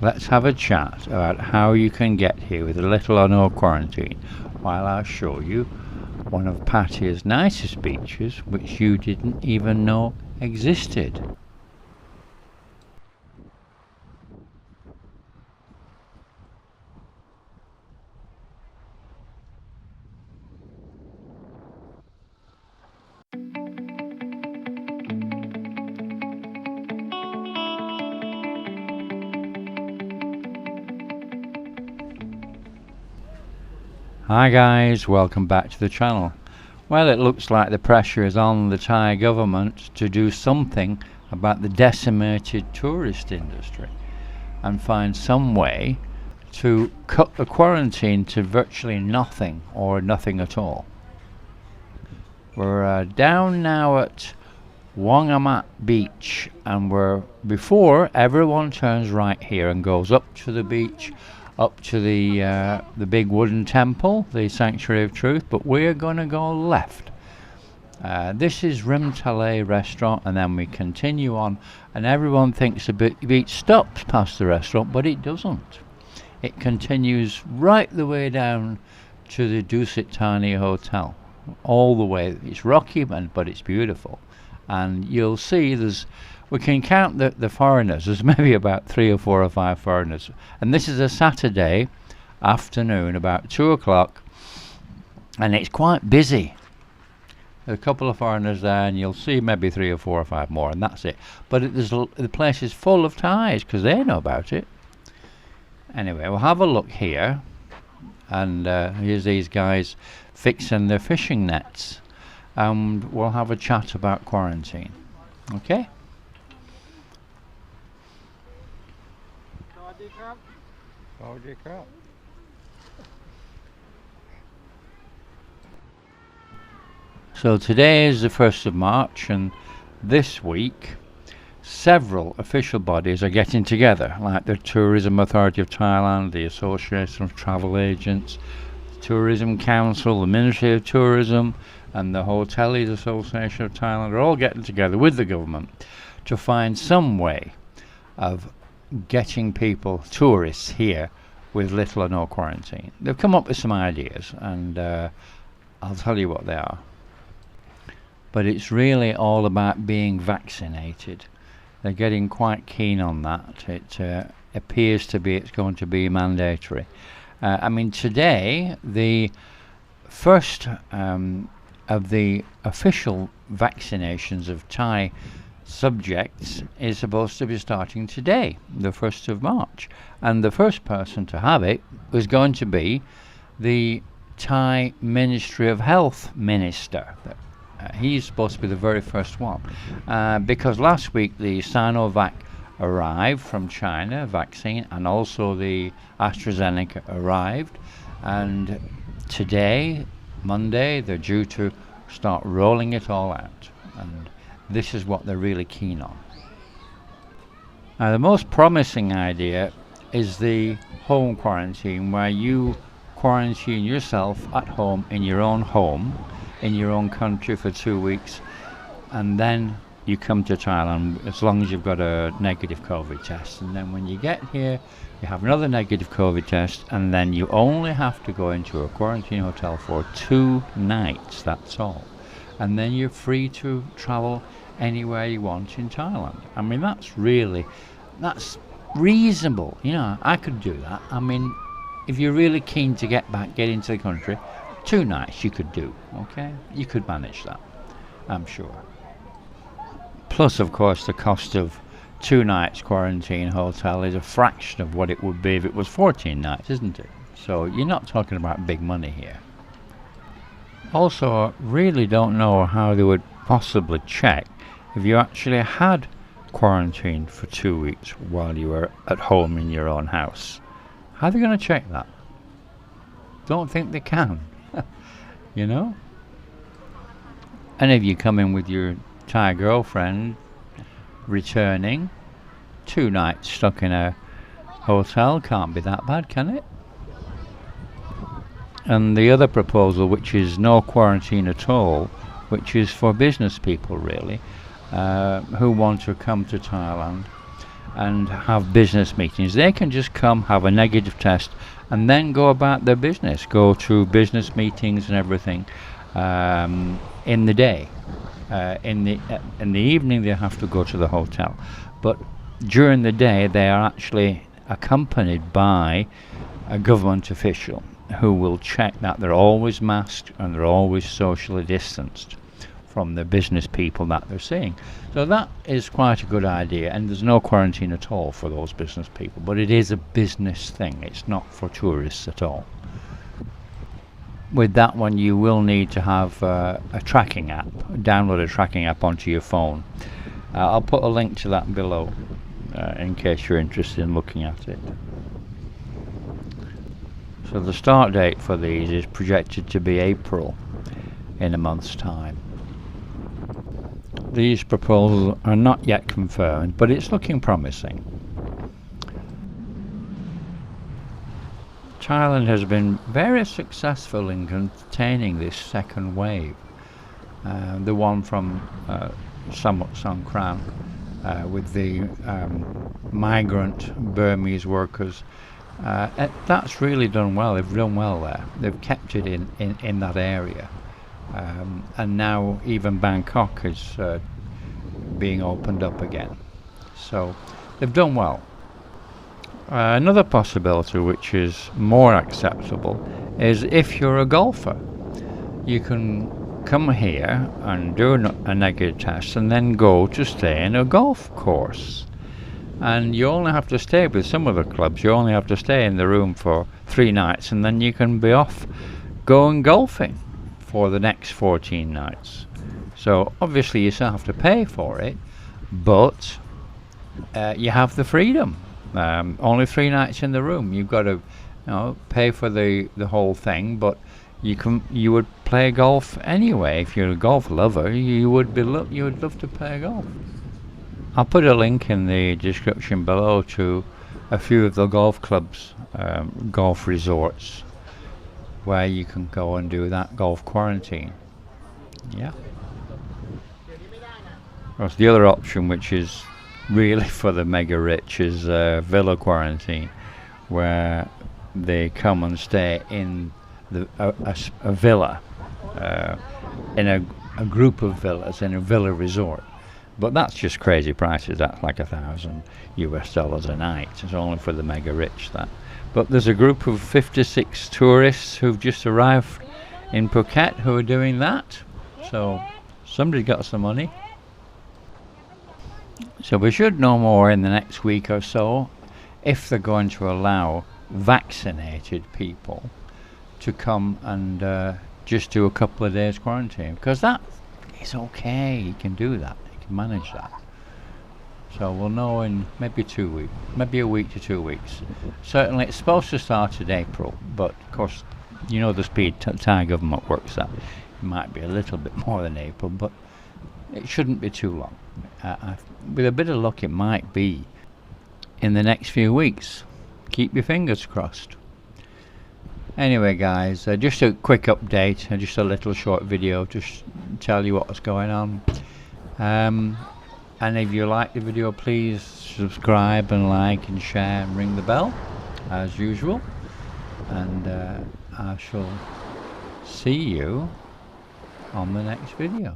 let's have a chat about how you can get here with little or no quarantine, while I show you one of Pattaya's nicest beaches, which you didn't even know existed. Hi guys, welcome back to the channel. Well, it looks like the pressure is on the Thai government to do something about the decimated tourist industry and find some way to cut the quarantine to virtually nothing or nothing at all. We're down now at Wangamat Beach, and before everyone turns right here and goes up to the beach, up to the big wooden temple, the Sanctuary of Truth, but we're gonna go left. This is Rim Talay restaurant, and then we continue on, and everyone thinks the beach stops past the restaurant, but it doesn't. It continues right the way down to the Dusit Thani Hotel, all the way. It's rocky, but it's beautiful, and you'll see we can count the foreigners. There's maybe about 3 or 4 or 5 foreigners. And this is a Saturday afternoon, about 2 o'clock, and it's quite busy. There's a couple of foreigners there, and you'll see maybe 3 or 4 or 5 more, and that's it. But the place is full of Thais, because they know about it. Anyway, we'll have a look here. And here's these guys fixing their fishing nets. And we'll have a chat about quarantine. Okay? So today is the 1st of March, and this week several official bodies are getting together, like the Tourism Authority of Thailand, the Association of Travel Agents, the Tourism Council, the Ministry of Tourism, and the Hoteliers Association of Thailand are all getting together with the government to find some way of getting people, tourists, here with little or no quarantine. They've come up with some ideas, and I'll tell you what they are. But it's really all about being vaccinated. They're getting quite keen on that. It appears to be it's going to be mandatory. I mean, today the first of the official vaccinations of Thai subjects is supposed to be starting today, the 1st of March, and the first person to have it was going to be the Thai Ministry of Health Minister. He's supposed to be the very first one, because last week the Sinovac arrived from China, vaccine, and also the AstraZeneca arrived, and today, Monday, they're due to start rolling it all out, and this is what they're really keen on. Now, the most promising idea is the home quarantine, where you quarantine yourself at home in your own country for 2 weeks, and then you come to Thailand as long as you've got a negative COVID test. And then when you get here, you have another negative COVID test, and then you only have to go into a quarantine hotel for 2 nights, that's all. And then you're free to travel anywhere you want in Thailand. I mean, that's reasonable. You know, I could do that. I mean, if you're really keen to get into the country, 2 nights you could do, okay? You could manage that, I'm sure. Plus, of course, the cost of 2 nights quarantine hotel is a fraction of what it would be if it was 14 nights, isn't it? So you're not talking about big money here. Also, I really don't know how they would possibly check if you actually had quarantine for 2 weeks while you were at home in your own house. How are they going to check that? Don't think they can. You know? And if you come in with your Thai girlfriend returning, 2 nights stuck in a hotel can't be that bad, can it? And the other proposal, which is no quarantine at all, which is for business people really, who want to come to Thailand, and have business meetings. They can just come, have a negative test, and then go about their business, go to business meetings and everything in the day. In the evening they have to go to the hotel, but during the day they are actually accompanied by a government official who will check that they're always masked and they're always socially distanced from the business people that they're seeing. So that is quite a good idea, and there's no quarantine at all for those business people, but it is a business thing, it's not for tourists at all. With that one you will need to have a tracking app, download a tracking app onto your phone. I'll put a link to that below in case you're interested in looking at it. So the start date for these is projected to be April, in a month's time. These proposals are not yet confirmed, but it's looking promising. Thailand has been very successful in containing this second wave. The one from Songkran with the migrant Burmese workers. That's really done well. They've done well there. They've kept it in that area. And now even Bangkok is being opened up again. So they've done well. Another possibility which is more acceptable is if you're a golfer. You can come here and do a negative test and then go to stay in a golf course. And you only have to stay with some of the clubs, you only have to stay in the room for 3 nights, and then you can be off going golfing for the next 14 nights. So obviously you still have to pay for it, but you have the freedom. Only 3 nights in the room. You've got to pay for the whole thing, but you would play golf anyway. If you're a golf lover, you would love to play golf. I'll put a link in the description below to a few of the golf clubs, golf resorts, where you can go and do that golf quarantine. Yeah. Of course, the other option, which is really for the mega rich, is villa quarantine, where they come and stay in a villa, in a group of villas in a villa resort. But that's just crazy prices. That's like $1,000 a night. It's only for the mega rich, that. But there's a group of 56 tourists who've just arrived in Phuket who are doing that. So somebody got some money. So we should know more in the next week or so if they're going to allow vaccinated people to come and just do a couple of days quarantine, because that is okay. You can do that. You can manage that. So we'll know in maybe 2 weeks, maybe a week to 2 weeks. Certainly it's supposed to start in April, but of course you know the speed Thai government works at. It might be a little bit more than April, but it shouldn't be too long. With a bit of luck it might be in the next few weeks. Keep your fingers crossed. Anyway guys, just a quick update, just a little short video to tell you what's going on. And if you like the video, please subscribe and like and share and ring the bell as usual, and I shall see you on the next video.